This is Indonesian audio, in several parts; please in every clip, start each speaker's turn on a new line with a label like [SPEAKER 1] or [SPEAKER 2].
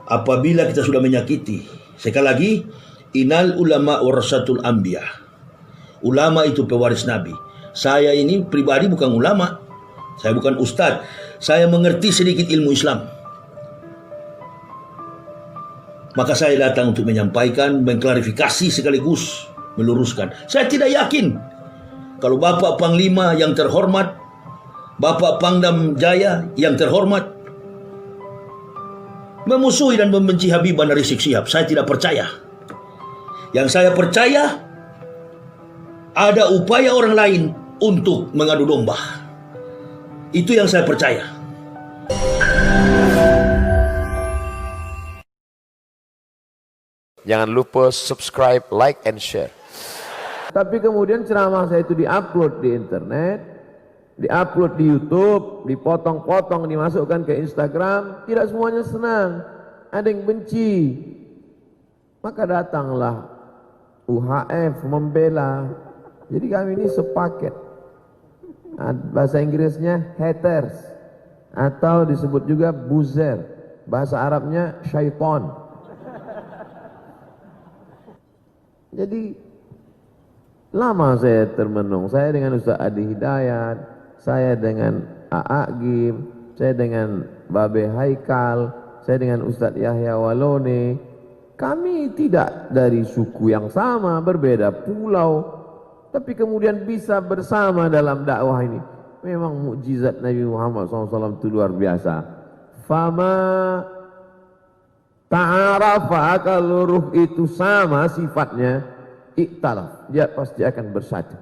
[SPEAKER 1] apabila kita sudah menyakiti. Sekali lagi, innal ulama warasatul anbiya. Ulama itu pewaris Nabi. Saya ini pribadi bukan ulama, saya bukan ustadz, saya mengerti sedikit ilmu Islam. Maka saya datang untuk menyampaikan, mengklarifikasi sekaligus meluruskan. Saya tidak yakin kalau Bapak Panglima yang terhormat, Bapak Pangdam Jaya yang terhormat, memusuhi dan membenci Habibana Rizik Syihab. Saya tidak percaya. Yang saya percaya, ada upaya orang lain untuk mengadu domba. Itu yang saya percaya.
[SPEAKER 2] Jangan lupa subscribe, like, and share.
[SPEAKER 3] Tapi kemudian ceramah saya itu diupload di internet, diupload di YouTube, dipotong-potong, dimasukkan ke Instagram. Tidak semuanya senang, ada yang benci. Maka datanglah UHF membela. Jadi kami ini sepaket. Bahasa Inggrisnya haters, atau disebut juga buzzer. Bahasa Arabnya syaitan. Jadi lama saya termenung. Saya dengan Ustaz Adi Hidayat, saya dengan A.A. Gim, saya dengan Babe Haikal, saya dengan Ustaz Yahya Walone. Kami tidak dari suku yang sama, berbeda pulau, tapi kemudian bisa bersama dalam dakwah ini. Memang mukjizat Nabi Muhammad SAW itu luar biasa. Fama ta'arafa, kalau ruh itu sama sifatnya, iktalaf, dia pasti akan bersatu.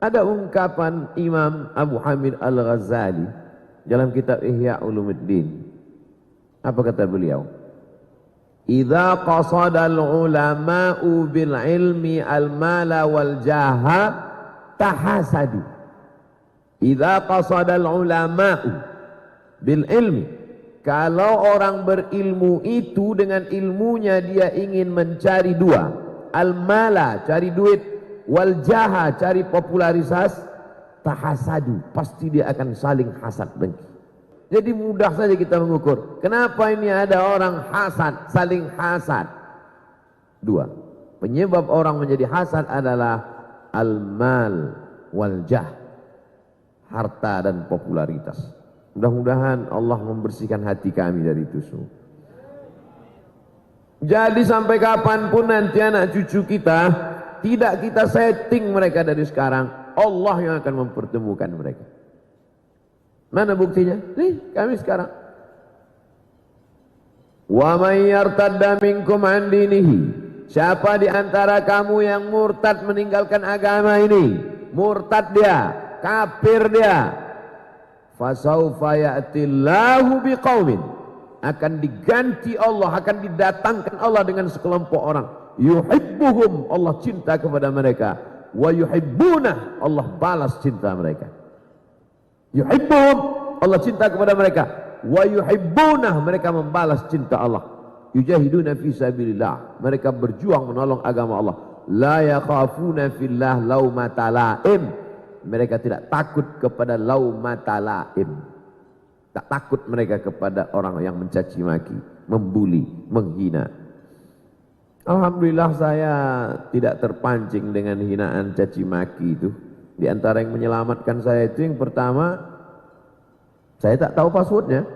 [SPEAKER 3] Ada ungkapan Imam Abu Hamid Al-Ghazali dalam kitab Ihya Ulumuddin. Apa kata beliau? Idza qasada al-ulama'u bil ilmi al-mala wal jaha tahasadu. Idza qasada al-ulama'u bil ilmi, kalau orang berilmu itu dengan ilmunya dia ingin mencari dua, al-mala cari duit, wal jaha cari popularitas, tahasadu pasti dia akan saling hasad dengki. Jadi mudah saja kita mengukur. Kenapa ini ada orang hasad, saling hasad? Dua. Penyebab orang menjadi hasad adalah al-mal wal jah, harta dan popularitas. Mudah-mudahan Allah membersihkan hati kami dari itu semua. Jadi sampai kapanpun nanti anak cucu kita, tidak kita setting mereka dari sekarang, Allah yang akan mempertemukan mereka. Mana buktinya? Nih, kami sekarang. Wa may yartadda minkum an dinihi. Siapa di antara kamu yang murtad meninggalkan agama ini? Murtad dia, kafir dia. Fasaufa ya'tillahu biqaumin. Akan diganti Allah, akan didatangkan Allah dengan sekelompok orang. Yuhibbuhum, Allah cinta kepada mereka. Wa yuhibbunah, Allah balas cinta mereka. Yuhibbuhum, Allah cinta kepada mereka. Wa yuhibbunah, mereka membalas cinta Allah. Yujahiduna fi sabilillah, mereka berjuang menolong agama Allah. La yakhafuna fillah laumata laim, mereka tidak takut kepada laumata laim. Tak takut mereka kepada orang yang mencaci maki, membuli, menghina. Alhamdulillah saya tidak terpancing dengan hinaan caci maki itu. Di antara yang menyelamatkan saya itu, yang pertama, saya tak tahu passwordnya.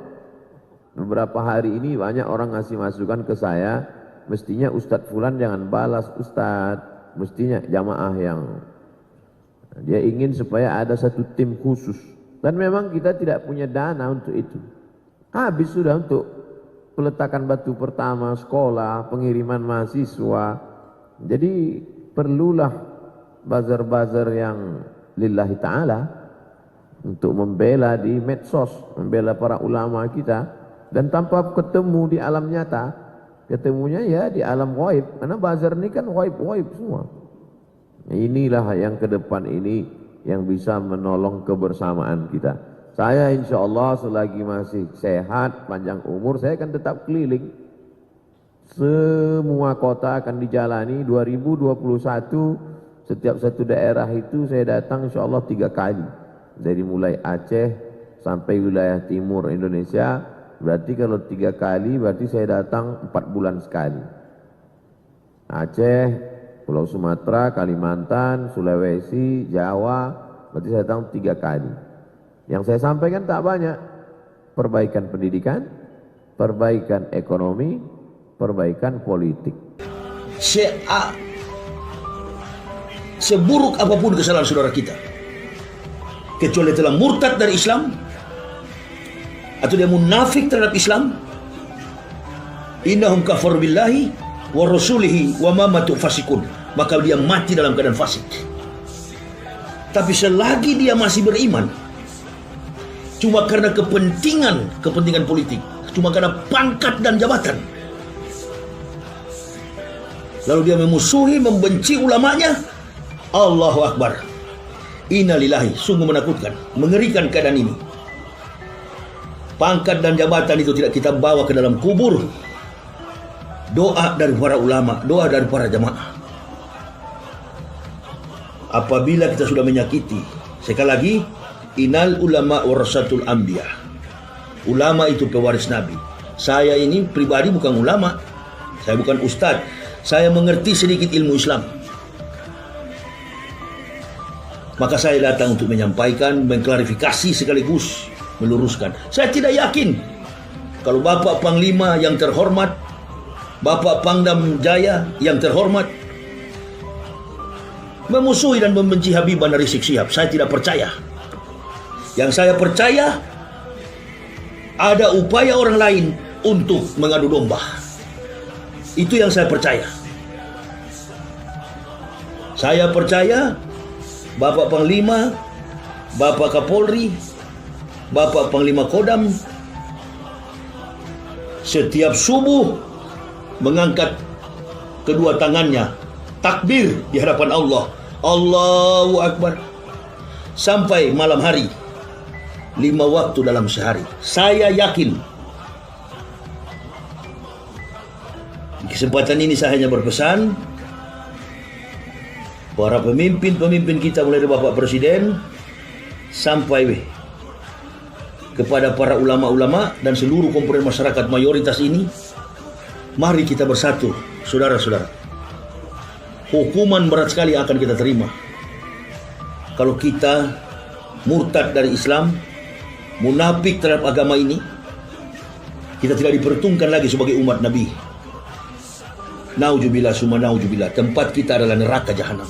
[SPEAKER 3] Beberapa hari ini banyak orang ngasih masukan ke saya, mestinya Ustadz Fulan jangan balas Ustadz, mestinya jamaah yang dia ingin supaya ada satu tim khusus. Dan memang kita tidak punya dana untuk itu. Habis sudah untuk peletakan batu pertama, sekolah, pengiriman mahasiswa. Jadi perlulah bazar-bazar yang lillahi ta'ala untuk membela di medsos, membela para ulama kita, dan tanpa ketemu di alam nyata, ketemunya ya di alam ghaib, karena bazar ini kan ghaib-ghaib semua. Inilah yang ke depan ini yang bisa menolong kebersamaan kita. Saya insya Allah selagi masih sehat, panjang umur, saya akan tetap keliling. Semua kota akan dijalani. 2021 setiap satu daerah itu saya datang insya Allah 3 kali. Dari mulai Aceh sampai wilayah timur Indonesia, Berarti kalau 3 kali, berarti saya datang 4 bulan sekali. Aceh, Pulau Sumatera, Kalimantan, Sulawesi, Jawa, berarti saya datang 3 kali. Yang saya sampaikan tak banyak. Perbaikan pendidikan, perbaikan ekonomi, perbaikan politik.
[SPEAKER 1] Seburuk apapun kesalahan saudara kita, kecuali telah murtad dari Islam atau dia munafik terhadap Islam, innahum kafar billahi wa rasulihi wa ma matu fasikun, maka dia mati dalam keadaan fasik. Tapi selagi dia masih beriman, cuma karena kepentingan politik, cuma karena pangkat dan jabatan, lalu dia memusuhi, membenci ulamanya, Allahu Akbar, innalillahi, sungguh menakutkan, mengerikan keadaan ini. Pangkat dan jabatan itu tidak kita bawa ke dalam kubur. Doa dari para ulama, doa dari para jamaah. Apabila kita sudah menyakiti, sekali lagi, innal ulama warasatul anbiya. Ulama itu pewaris Nabi. Saya ini pribadi bukan ulama, saya bukan ustadz, saya mengerti sedikit ilmu Islam. Maka saya datang untuk menyampaikan, mengklarifikasi sekaligus meluruskan. Saya tidak yakin kalau Bapak Panglima yang terhormat, Bapak Pangdam Jaya yang terhormat, memusuhi dan membenci Habibana Rizik Syihab. Saya tidak percaya. Yang saya percaya, ada upaya orang lain untuk mengadu domba. Itu yang saya percaya. Saya percaya Bapak Panglima, Bapak Kapolri, Bapak Panglima Kodam setiap subuh mengangkat kedua tangannya, takbir di hadapan Allah, Allahu Akbar, sampai malam hari, 5 waktu dalam sehari. Saya yakin. Di kesempatan ini saya hanya berpesan, para pemimpin kita mulai dari Bapak Presiden sampai kepada para ulama-ulama dan seluruh komponen masyarakat mayoritas ini, mari kita bersatu, saudara-saudara. Hukuman berat sekali akan kita terima kalau kita murtad dari Islam, munafik terhadap agama ini. Kita tidak diperhitungkan lagi sebagai umat Nabi. Nauzubillah summa nauzubillah, tempat kita adalah neraka jahanam.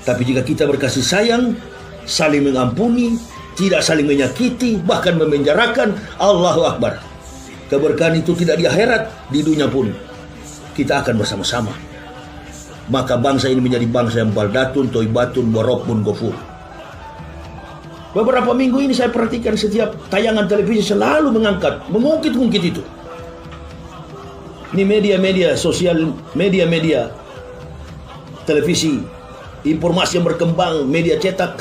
[SPEAKER 1] Tapi jika kita berkasih sayang, saling mengampuni, tidak saling menyakiti, bahkan memenjarakan, Allahu Akbar, keberkahan itu tidak di akhirat, di dunia pun kita akan bersama-sama. Maka bangsa ini menjadi bangsa yang baldatun, toibatun, warabbun ghafur. Beberapa minggu ini saya perhatikan setiap tayangan televisi selalu mengungkit-ungkit itu. Ini media-media sosial, media-media televisi, informasi yang berkembang, media cetak,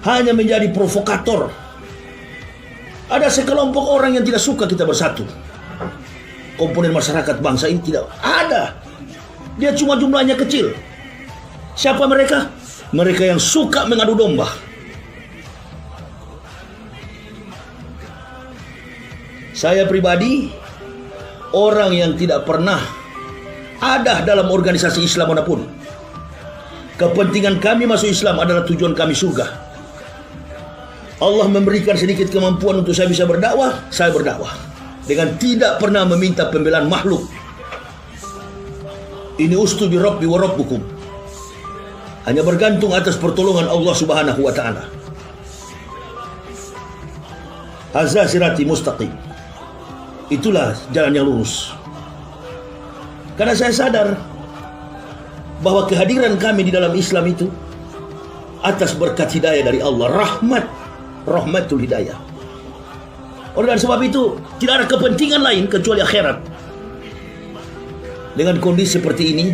[SPEAKER 1] hanya menjadi provokator. Ada sekelompok orang yang tidak suka kita bersatu. Komponen masyarakat bangsa ini tidak ada. Dia cuma jumlahnya kecil. Siapa mereka? Mereka yang suka mengadu domba. Saya pribadi orang yang tidak pernah ada dalam organisasi Islam manapun. Kepentingan kami masuk Islam adalah tujuan kami surga. Allah memberikan sedikit kemampuan untuk saya bisa berdakwah, saya berdakwah dengan tidak pernah meminta pembelaan makhluk. Ini ustu bi rabbi wa rabbukum, hanya bergantung atas pertolongan Allah Subhanahu wa taala. Hadza sirati mustaqim, itulah jalan yang lurus. Karena saya sadar bahwa kehadiran kami di dalam Islam itu atas berkat hidayah dari Allah, rahmatul hidayah. Oleh sebab itu tidak ada kepentingan lain kecuali akhirat. Dengan kondisi seperti ini,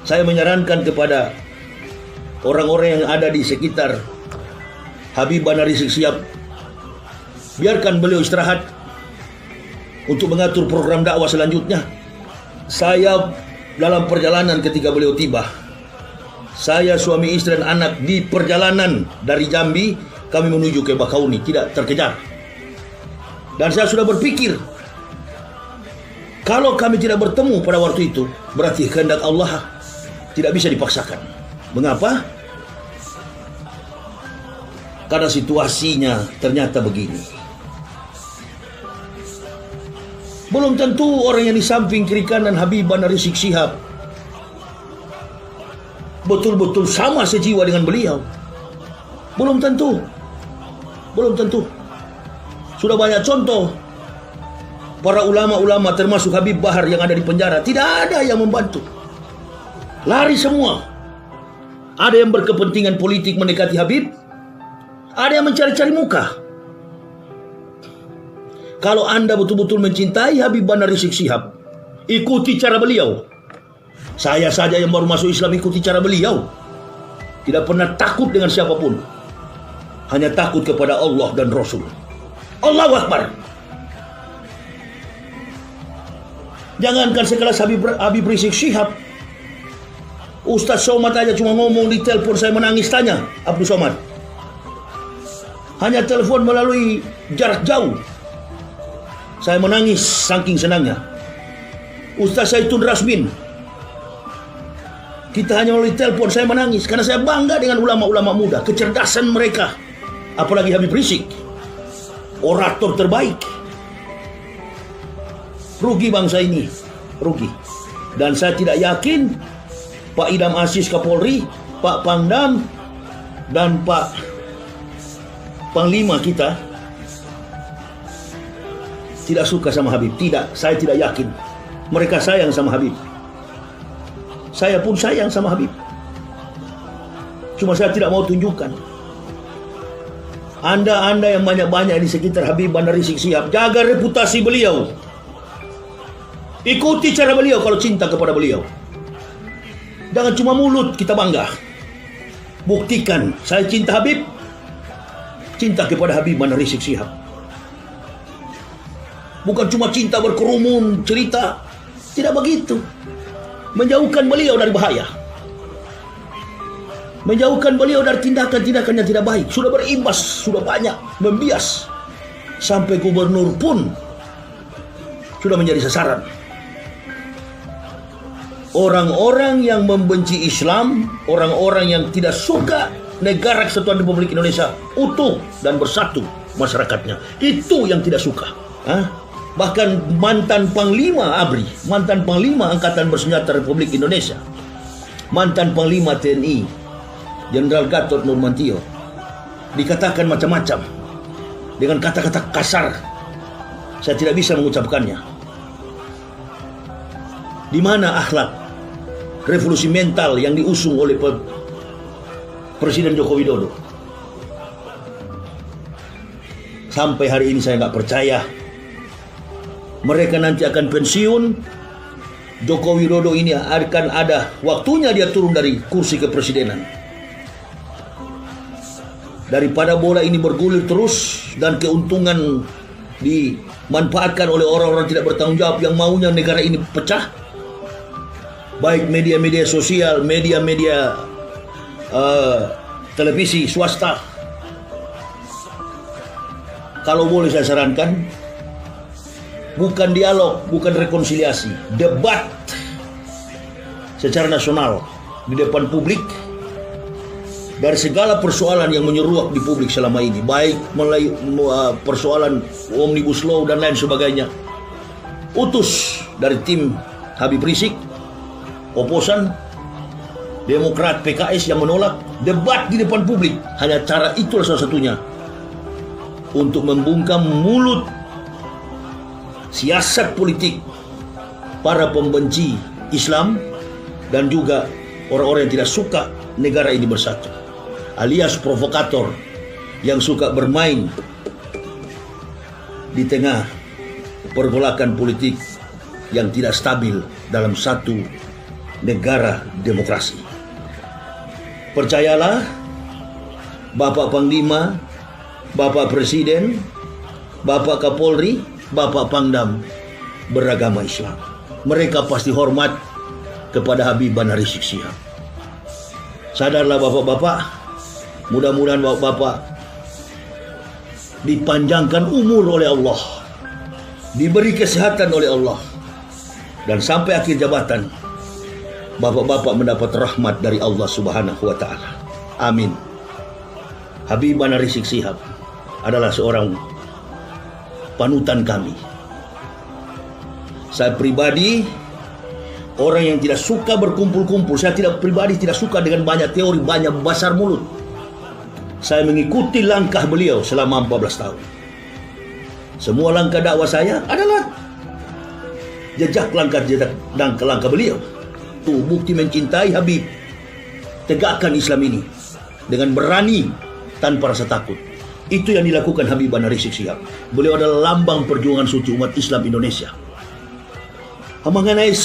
[SPEAKER 1] saya menyarankan kepada orang-orang yang ada di sekitar Habibana Rizik Syihab, biarkan beliau istirahat untuk mengatur program dakwah selanjutnya. Saya dalam perjalanan ketika beliau tiba, saya, suami, istri dan anak di perjalanan dari Jambi kami menuju ke Bakauni, tidak terkejar. Dan saya sudah berpikir, kalau kami tidak bertemu pada waktu itu, berarti kehendak Allah tidak bisa dipaksakan. Mengapa? Karena situasinya ternyata begini. Belum tentu orang yang di samping kiri kanan Habib Bahar Rizik Syihab betul-betul sama sejiwa dengan beliau. Belum tentu. Belum tentu. Sudah banyak contoh para ulama-ulama termasuk Habib Bahar yang ada di penjara, tidak ada yang membantu. Lari semua. Ada yang berkepentingan politik mendekati Habib, ada yang mencari-cari muka. Kalau Anda betul-betul mencintai Habib Bahar Rizik Syihab, ikuti cara beliau. Saya saja yang baru masuk Islam ikuti cara beliau. Tidak pernah takut dengan siapapun. Hanya takut kepada Allah dan Rasul. Allahu Akbar. Jangankan sekelas Habib Rizik Syihab, Ustaz Somad aja cuma ngomong di telepon, saya menangis tanya Abdul Somad. Hanya telepon melalui jarak jauh, saya menangis saking senangnya. Ustaz Saitun Rasmin, kita hanya melalui telepon, saya menangis karena saya bangga dengan ulama-ulama muda, kecerdasan mereka. Apalagi Habib Rizik, orator terbaik. Rugi bangsa ini, rugi. Dan saya tidak yakin Pak Idam Aziz Kapolri, Pak Pangdam, dan Pak Panglima kita tidak suka sama Habib. Tidak, saya tidak yakin. Mereka sayang sama Habib. Saya pun sayang sama Habib. Cuma saya tidak mau tunjukkan. Anda yang banyak-banyak di sekitar Habib Bahar Rizik Syihab, jaga reputasi beliau. Ikuti cara beliau kalau cinta kepada beliau. Jangan cuma mulut kita bangga. Buktikan, saya cinta Habib, cinta kepada Habib Bahar Rizik Syihab. Bukan cuma cinta berkerumun, cerita. Tidak begitu. Menjauhkan beliau dari bahaya. Menjauhkan beliau dari tindakan-tindakan yang tidak baik. Sudah berimbas, sudah banyak, membias. Sampai gubernur pun sudah menjadi sasaran. Orang-orang yang membenci Islam, orang-orang yang tidak suka negara kesatuan Republik Indonesia utuh dan bersatu masyarakatnya, itu yang tidak suka. Bahkan mantan Panglima ABRI, mantan Panglima Angkatan Bersenjata Republik Indonesia, mantan Panglima TNI Jenderal Gatot Nurmantio dikatakan macam-macam dengan kata-kata kasar. Saya tidak bisa mengucapkannya. Di mana akhlak revolusi mental yang diusung oleh Presiden Joko Widodo? Sampai hari ini saya nggak percaya mereka nanti akan pensiun. Joko Widodo ini akan ada waktunya dia turun dari kursi kepresidenan. Daripada bola ini bergulir terus dan keuntungan dimanfaatkan oleh orang-orang tidak bertanggung jawab yang maunya negara ini pecah, baik media-media sosial, media-media televisi swasta. Kalau boleh saya sarankan, bukan dialog, bukan rekonsiliasi, debat secara nasional di depan publik dari segala persoalan yang menyeruak di publik selama ini, baik mulai persoalan Omnibus Law dan lain sebagainya. Utus dari tim Habib Rizik, oposan, Demokrat, PKS yang menolak, debat di depan publik. Hanya cara itulah salah satunya untuk membungkam mulut siasat politik para pembenci Islam dan juga orang-orang yang tidak suka negara ini bersatu, alias provokator yang suka bermain di tengah pergolakan politik yang tidak stabil dalam satu negara demokrasi. Percayalah, Bapak Panglima, Bapak Presiden, Bapak Kapolri, Bapak Pangdam beragama Islam. Mereka pasti hormat kepada Habib Bahar Rizik Syihab. Sadarlah bapak-bapak, mudah-mudahan bapak-bapak dipanjangkan umur oleh Allah, diberi kesehatan oleh Allah, dan sampai akhir jabatan bapak-bapak mendapat rahmat dari Allah Subhanahu wa taala. Amin. Habibana Rizik Syihab adalah seorang panutan kami. Saya pribadi orang yang tidak suka berkumpul-kumpul. Saya pribadi tidak suka dengan banyak teori, banyak besar mulut. Saya mengikuti langkah beliau selama 14 tahun. Semua langkah dakwah saya adalah jejak langkah beliau. Itu bukti mencintai Habib. Tegakkan Islam ini dengan berani tanpa rasa takut. Itu yang dilakukan Habibana Rizik Syihab. Beliau adalah lambang perjuangan suci umat Islam Indonesia. Mengenai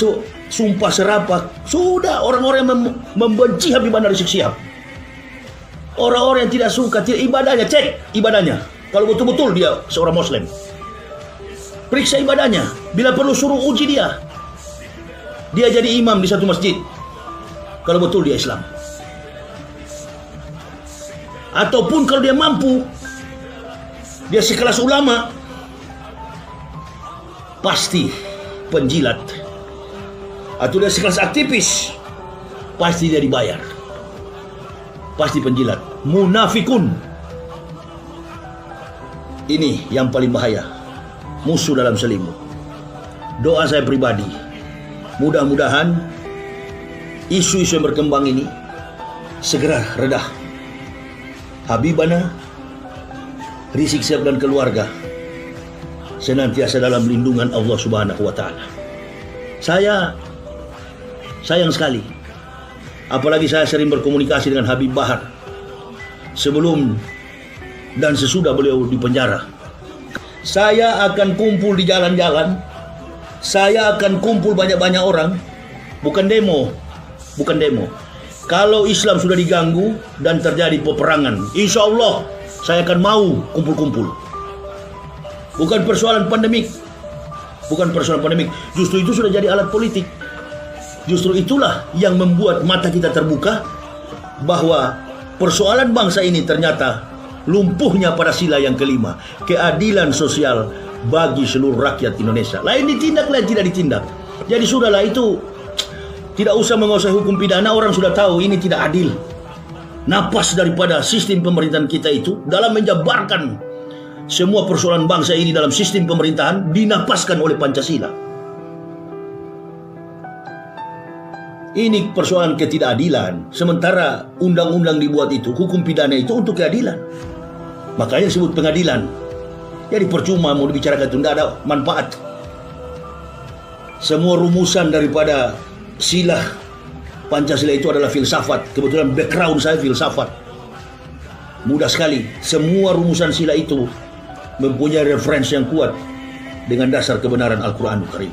[SPEAKER 1] sumpah serapah, sudah orang-orang yang membenci Habibana Rizik Syihab. Orang-orang yang tidak suka, tidak ibadahnya, cek ibadahnya. Kalau betul-betul dia seorang Muslim, periksa ibadahnya. Bila perlu suruh uji dia. Dia jadi imam di satu masjid. Kalau betul dia Islam. Ataupun kalau dia mampu, dia sekelas ulama, pasti penjilat. Atau dia sekelas aktivis, pasti dia dibayar. Pasti penjilat. Munafikun. Ini yang paling bahaya. Musuh dalam selimut. Doa saya pribadi, mudah-mudahan isu-isu yang berkembang ini segera redah. Habibana Rizik Syihab dan keluarga senantiasa dalam lindungan Allah Subhanahu wa taala. Saya sayang sekali, apalagi saya sering berkomunikasi dengan Habib Bahar sebelum dan sesudah beliau dipenjara. Saya akan kumpul di jalan-jalan, saya akan kumpul banyak-banyak orang, bukan demo. Kalau Islam sudah diganggu dan terjadi peperangan, insya Allah saya akan mau kumpul-kumpul. Bukan persoalan pandemik. Justru itu sudah jadi alat politik. Justru itulah yang membuat mata kita terbuka bahwa persoalan bangsa ini ternyata lumpuhnya pada sila yang kelima, keadilan sosial bagi seluruh rakyat Indonesia. Lain ditindak, lain tidak ditindak. Jadi sudahlah, itu tidak usah menguasai hukum pidana. Orang sudah tahu ini tidak adil. Napas daripada sistem pemerintahan kita itu dalam menjabarkan semua persoalan bangsa ini dalam sistem pemerintahan dinapaskan oleh Pancasila. Ini persoalan ketidakadilan. Sementara undang-undang dibuat itu, hukum pidana itu untuk keadilan. Makanya disebut pengadilan. Jadi percuma mau dibicarakan itu, tidak ada manfaat. Semua rumusan daripada sila Pancasila itu adalah filsafat. Kebetulan background saya filsafat. Mudah sekali. Semua rumusan sila itu mempunyai referensi yang kuat dengan dasar kebenaran Al-Quranul Karim.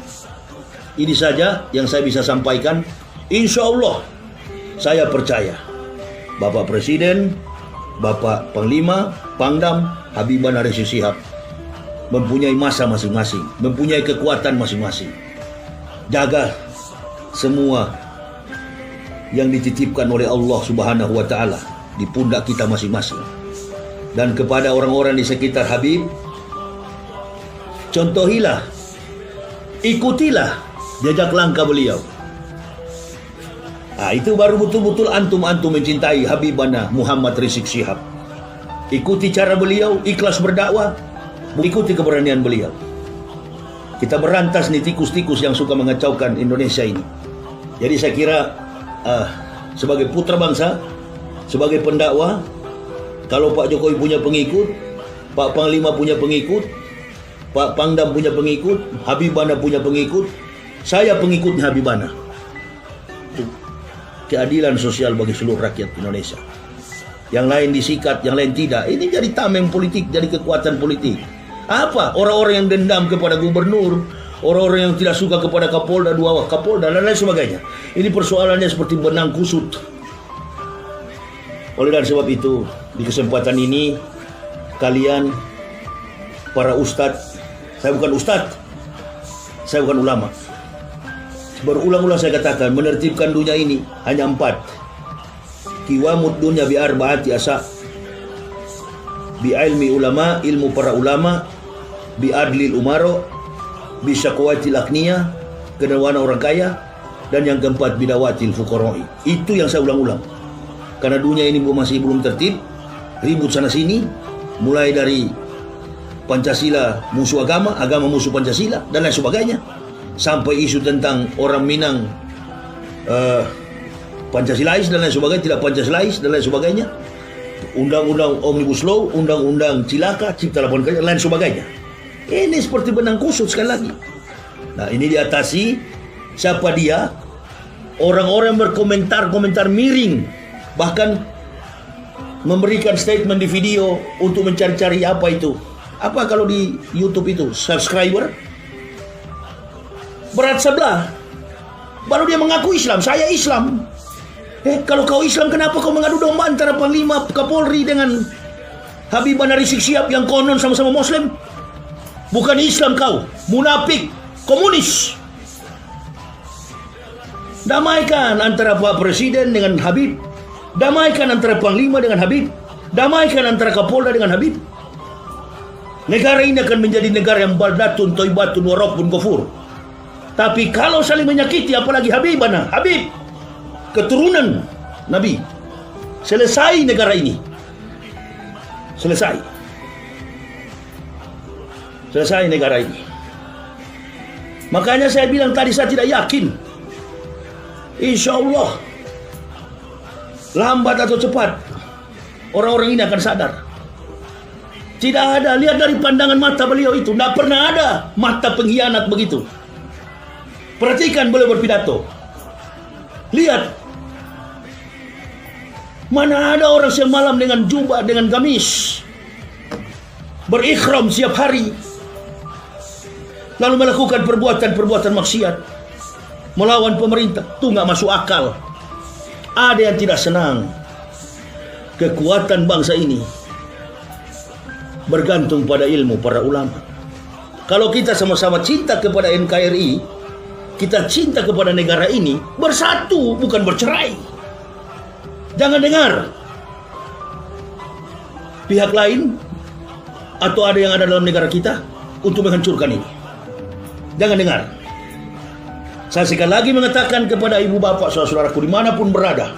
[SPEAKER 1] Ini saja yang saya bisa sampaikan. Insya Allah saya percaya Bapak Presiden, Bapak Panglima, Pangdam, Habibana Rizik Syihab mempunyai masa masing-masing, mempunyai kekuatan masing-masing. Jaga semua yang dititipkan oleh Allah Subhanahu wa taala di pundak kita masing-masing. Dan kepada orang-orang di sekitar Habib, contohilah, ikutilah jejak langkah beliau. Itu baru betul-betul antum-antum mencintai Habibana Muhammad Rizik Syihab. Ikuti cara beliau, ikhlas berdakwah, ikuti keberanian beliau. Kita berantas nih tikus-tikus yang suka mengacaukan Indonesia ini. Jadi saya kira sebagai putra bangsa, sebagai pendakwah, kalau Pak Jokowi punya pengikut, Pak Panglima punya pengikut, Pak Pangdam punya pengikut, Habibana punya pengikut, saya pengikutnya Habibana. Keadilan sosial bagi seluruh rakyat Indonesia. Yang lain disikat, yang lain tidak. Ini jadi tameng politik, jadi kekuatan politik. Apa? Orang-orang yang dendam kepada gubernur, orang-orang yang tidak suka kepada Kapolda, dua Kapolda, dan lain sebagainya. Ini persoalannya seperti benang kusut. Oleh dan sebab itu, di kesempatan ini, kalian, para ustadz, saya bukan ustadz, saya bukan ulama. Berulang-ulang saya katakan, menertibkan dunia ini hanya 4. Kiwamud dunya bi arba'ati asa. bi ilmi ulama, ilmu para ulama, bi adlil umaro, bi syakwatil akniya, kedermawanan orang kaya, dan yang keempat bidawatil fuqara'i. Itu yang saya ulang-ulang. Karena dunia ini masih belum tertib, ribut sana sini, mulai dari Pancasila musuh agama, agama musuh Pancasila, dan lain sebagainya, sampai isu tentang orang Minang Pancasilais dan lain sebagainya, tidak Pancasilais dan lain sebagainya, undang-undang Omnibus Law, undang-undang Cilaka, Cipta Lapangan Kerja, dan lain sebagainya. Ini seperti benang kusut sekali lagi. Nah, ini diatasi. Siapa dia? Orang-orang berkomentar-komentar miring, bahkan memberikan statement di video untuk mencari-cari apa itu. Apa kalau di YouTube itu subscriber berat sebelah. Baru dia mengaku Islam, saya Islam. Kalau kau Islam, kenapa kau mengadu domba antara Panglima Kapolri dengan Habibana Rizik Syihab yang konon sama-sama Muslim? Bukan Islam kau, munafik, komunis. Damaikan antara Pak Presiden dengan Habib, damaikan antara Panglima dengan Habib, damaikan antara Kapolda dengan Habib. Negara ini akan menjadi negara yang baldatun, toibatun, warabun, kufur. Tapi kalau saling menyakiti, apalagi Habibana, Habib, keturunan Nabi, selesai negara ini. Selesai negara ini. Makanya saya bilang tadi, saya tidak yakin. Insya Allah lambat atau cepat orang-orang ini akan sadar. Tidak ada, lihat dari pandangan mata beliau itu, tidak pernah ada mata pengkhianat begitu. Perhatikan beliau berpidato, lihat, mana ada orang siang malam dengan jubah, dengan gamis, berikhram setiap hari, lalu melakukan perbuatan-perbuatan maksiat, melawan pemerintah. Itu nggak masuk akal. Ada yang tidak senang. Kekuatan bangsa ini bergantung pada ilmu para ulama. Kalau kita sama-sama cinta kepada NKRI, kita cinta kepada negara ini, bersatu, bukan bercerai. Jangan dengar pihak lain atau ada yang ada dalam negara kita untuk menghancurkan ini. Jangan dengar. Saya sekali lagi mengatakan kepada ibu bapak, saudara-saudaraku dimanapun berada,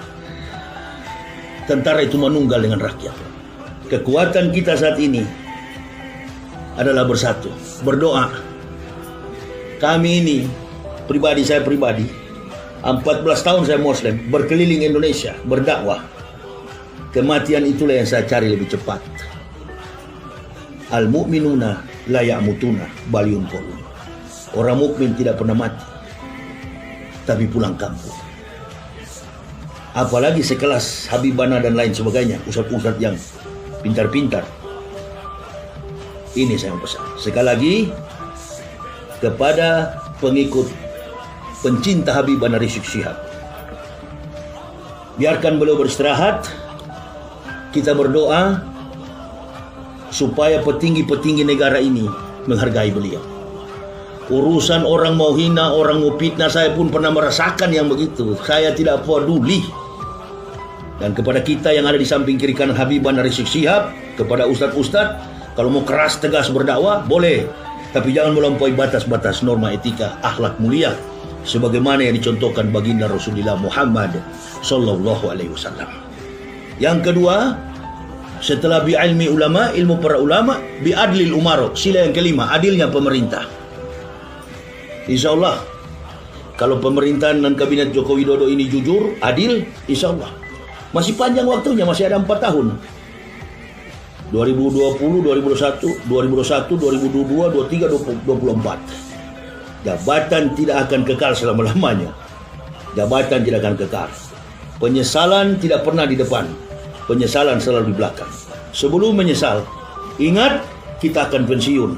[SPEAKER 1] tentara itu menunggal dengan rakyat. Kekuatan kita saat ini adalah bersatu, berdoa. Kami ini, saya pribadi, 14 tahun saya Muslim, berkeliling Indonesia, berdakwah. Kematian itulah yang saya cari lebih cepat. Al-mu'minuna la ya'mutuna bal yunqalun. Orang mukmin tidak pernah mati, tapi pulang kampung. Apalagi sekelas Habibana dan lain sebagainya, ustadz-ustadz yang pintar-pintar. Ini saya pesan sekali lagi kepada pengikut, pencinta Habibana Rizik Syihab, biarkan beliau beristirahat. Kita berdoa supaya petinggi-petinggi negara ini menghargai beliau. Urusan orang mau hina, orang mau fitnah, saya pun pernah merasakan yang begitu. Saya tidak peduli. Dan kepada kita yang ada di samping kiri kanan Habibana Rizik Syihab, kepada ustadz-ustadz, kalau mau keras tegas berdakwah boleh, tapi jangan melampaui batas-batas norma etika akhlak mulia sebagaimana yang dicontohkan baginda Rasulullah Muhammad sallallahu alaihi wasallam. Yang kedua, setelah bi ilmi ulama, ilmu para ulama, bi adlil umaro, sila yang kelima, adilnya pemerintah. Insya Allah kalau pemerintahan dan kabinet Joko Widodo ini jujur, adil, insya Allah masih panjang waktunya, masih ada 4 tahun. 2020, 2021, 2022, 2023, 2024. Jabatan tidak akan kekal selama-lamanya. Jabatan tidak akan kekal. Penyesalan tidak pernah di depan. Penyesalan selalu di belakang. Sebelum menyesal, ingat kita akan pensiun.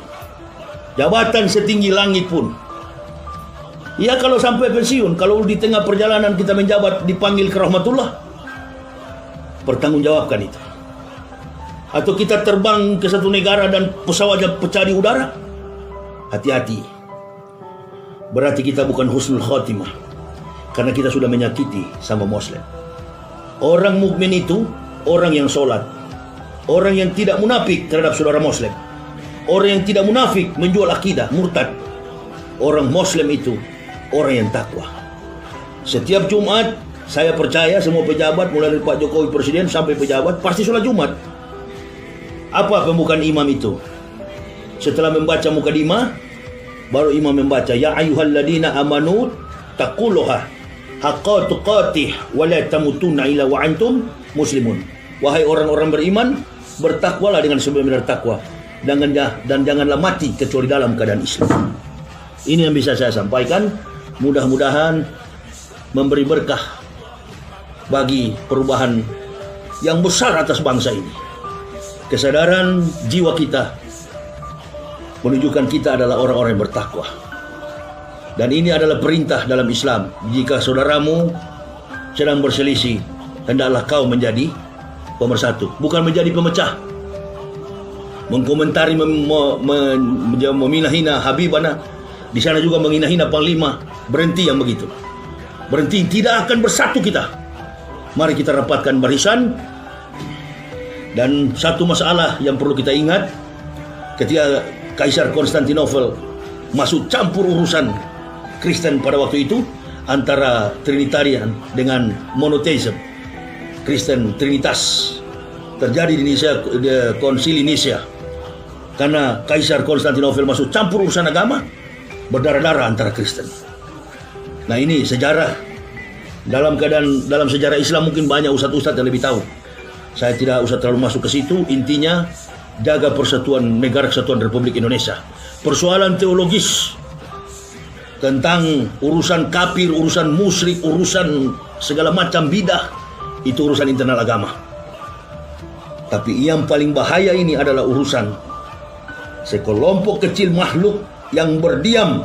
[SPEAKER 1] Jabatan setinggi langit pun. Ya kalau sampai pensiun, kalau di tengah perjalanan kita menjabat dipanggil ke rahmatullah, pertanggungjawabkan itu. Atau kita terbang ke satu negara dan pesawatnya pecah di udara, hati-hati. Berarti kita bukan husnul khotimah, karena kita sudah menyakiti sama Muslim. Orang mukmin itu orang yang sholat, Orang yang tidak munafik terhadap saudara Muslim. Orang yang tidak munafik menjual akidah, murtad. Orang Muslim itu orang yang takwa. Setiap Jumat, saya percaya semua pejabat, mulai dari Pak Jokowi Presiden sampai pejabat, pasti sholat Jumat. Apa pembukaan imam itu? Setelah membaca mukadimah, baru imam membaca, Ya ayyuhalladzina amanu taqullaha haqqa tuqatih wa la tamutunna illa wa antum muslimun. Wahai orang-orang beriman, bertakwalah dengan sebenar-benar takwa, dan janganlah mati kecuali dalam keadaan Islam. Ini yang bisa saya sampaikan. Mudah-mudahan memberi berkah bagi perubahan yang besar atas bangsa ini. Kesadaran jiwa kita menunjukkan kita adalah orang-orang yang bertakwa. Dan ini adalah perintah dalam Islam. Jika saudaramu sedang berselisih, hendaklah kau menjadi pemersatu, bukan menjadi pemecah. Mengkomentari, memina-hina Habibana, di sana juga menghina-hina Panglima. Berhenti yang begitu. Berhenti, tidak akan bersatu kita. Mari kita rapatkan barisan. Dan satu masalah yang perlu kita ingat, ketika Kaisar Konstantinopel masuk campur urusan Kristen pada waktu itu, antara Trinitarian dengan monotheism, Kristen Trinitas, terjadi di Nicea, Konsili Nicea, karena Kaisar Konstantinopel masuk campur urusan agama, berdarah-darah antara Kristen. Nah, ini sejarah. Dalam sejarah Islam mungkin banyak ustadz-ustadz yang lebih tahu. Saya tidak usah terlalu masuk ke situ. Intinya, jaga persatuan negara kesatuan Republik Indonesia. Persoalan teologis tentang urusan kafir, urusan musyrik, urusan segala macam bidah, itu urusan internal agama. Tapi yang paling bahaya ini adalah urusan sekelompok kecil makhluk yang berdiam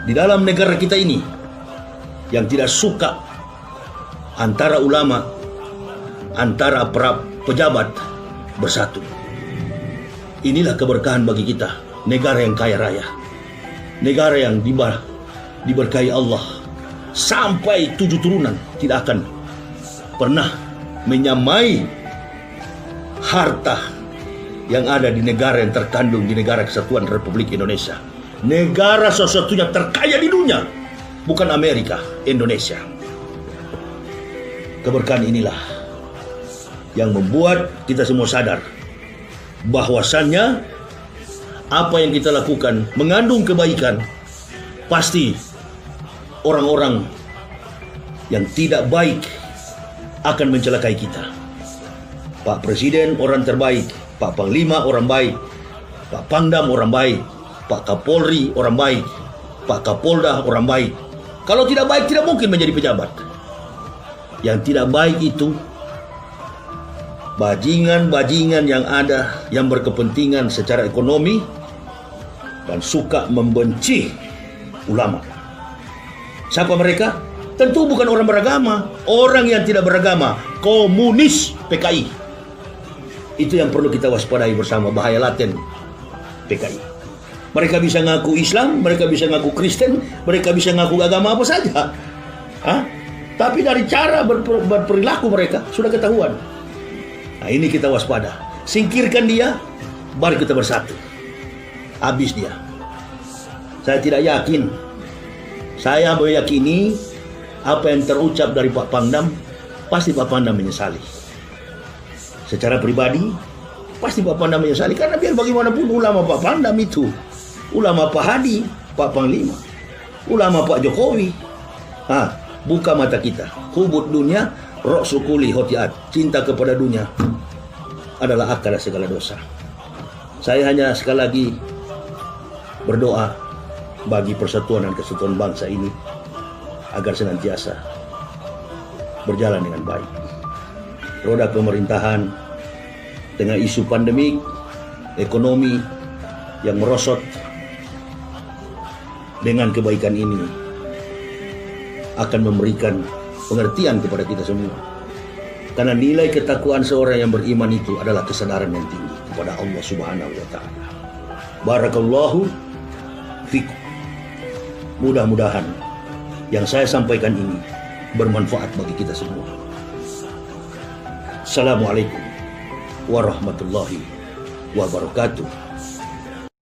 [SPEAKER 1] di dalam negara kita ini, yang tidak suka antara ulama, antara para pejabat bersatu. Inilah keberkahan bagi kita, negara yang kaya raya, negara yang diberkahi Allah sampai 7 turunan tidak akan pernah menyamai harta yang ada di negara yang terkandung di negara kesatuan Republik Indonesia. Negara satu-satunya terkaya di dunia, bukan Amerika, Indonesia. Keberkahan inilah yang membuat kita semua sadar bahwasannya apa yang kita lakukan mengandung kebaikan. Pasti orang-orang yang tidak baik akan mencelakai kita. Pak Presiden orang terbaik, Pak Panglima orang baik, Pak Pangdam orang baik, Pak Kapolri orang baik, Pak Kapolda orang baik. Kalau tidak baik tidak mungkin menjadi pejabat. Yang tidak baik itu bajingan-bajingan yang ada, yang berkepentingan secara ekonomi dan suka membenci ulama. Siapa mereka? Tentu bukan orang beragama. Orang yang tidak beragama, komunis, PKI. Itu yang perlu kita waspadai bersama, bahaya laten PKI. Mereka bisa ngaku Islam, mereka bisa ngaku Kristen, mereka bisa ngaku agama apa saja. Tapi dari cara berperilaku mereka sudah ketahuan. Nah, ini kita waspada. Singkirkan dia, baru kita bersatu. Habis dia. Saya tidak yakin. Saya meyakini apa yang terucap dari Pak Pangdam, pasti Pak Pangdam menyesali. Secara pribadi, pasti Pak Pangdam menyesali. Karena biar bagaimanapun ulama Pak Pangdam itu, ulama Pak Hadi, Pak Panglima, ulama Pak Jokowi. Buka mata kita. Hubud dunia, roksukuli hotiat. Cinta kepada dunia adalah akar segala dosa. Saya hanya sekali lagi berdoa bagi persatuan dan kesatuan bangsa ini agar senantiasa berjalan dengan baik. Roda pemerintahan dengan isu pandemik, ekonomi yang merosot, dengan kebaikan ini akan memberikan pengertian kepada kita semua. Karena nilai ketakwaan seorang yang beriman itu adalah kesadaran yang tinggi kepada Allah Subhanahu wa taala. Barakallahu fikum. Mudah-mudahan yang saya sampaikan ini bermanfaat bagi kita semua. Assalamualaikum warahmatullahi wabarakatuh.